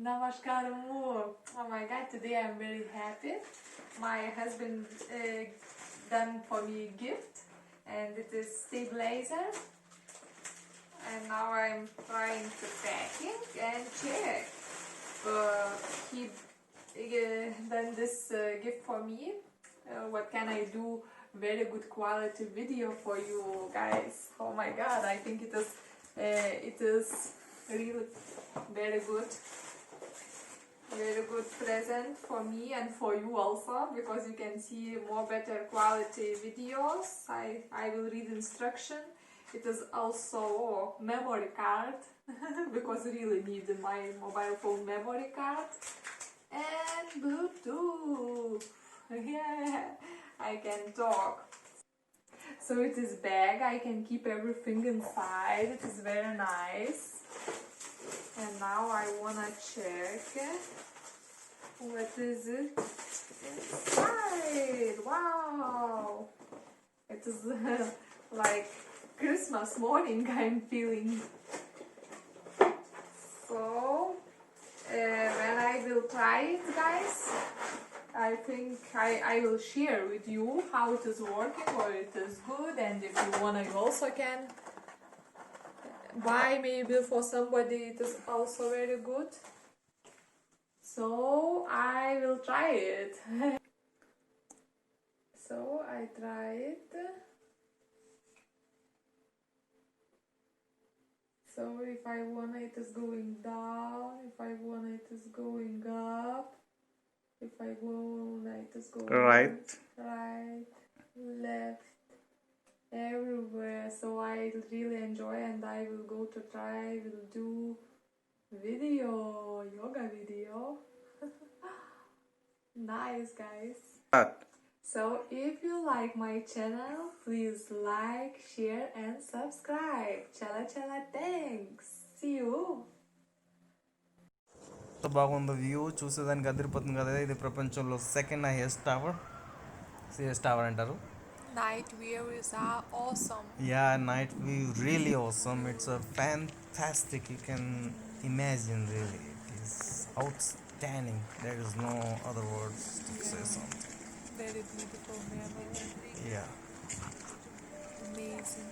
Namaskar, Amor. Oh my god, today I'm very happy. My husband done for me a gift, and it is stabilizer. And now I'm trying to packing and check. He done this gift for me. What can I do? Very good quality video for you guys. Oh my god, I think it is really very good. Very good present for me and for you also, because you can see more better quality videos. I will read instruction. It is also memory card because really need my mobile phone memory card and Bluetooth. Yeah, I can talk. So it is bag. I can keep everything inside. It is very nice. And now I wanna check what is it inside. Wow! It is like Christmas morning I'm feeling. So when I will try it, guys, I think I will share with you how it is working, or it is good, and if you wanna, you also can buy maybe for somebody. It is also very good. So I will try it. So I try it. So if I want it is going down, if I want it is going up, if I want it is going Right. right, left, everywhere. So I really enjoy, and I will go to try, I will do video, yoga video. Nice, guys. But So if you like my channel, please like, share and subscribe. Chala chala, thanks. See you. బాగుంది view చూసేదానికి అదిరిపోతుంది కదా. ఇది ప్రపంచంలో second highest tower, CS tower అంటారు. Night views are awesome. Yeah, night view really awesome. It's a fantastic. You can imagine really. It is outstanding. There is no other words to say something. Very beautiful memory. Yeah. Amazing.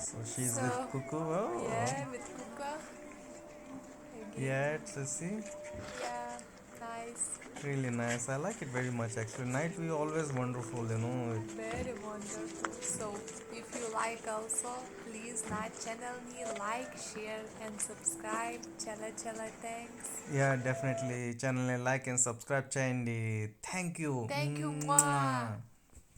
So she's with Cuckoo. Oh. Yeah, with Kuka. Yeah, it's a see. Yeah, nice. Really nice. I like it very much actually. Night view always wonderful, you know. Very wonderful. So if you like also, please my channel me like, share and subscribe. Chala chala, thanks. Yeah, definitely. Channel like and subscribe చేయండి. Thank you. Thank you, Mwah. Mwah.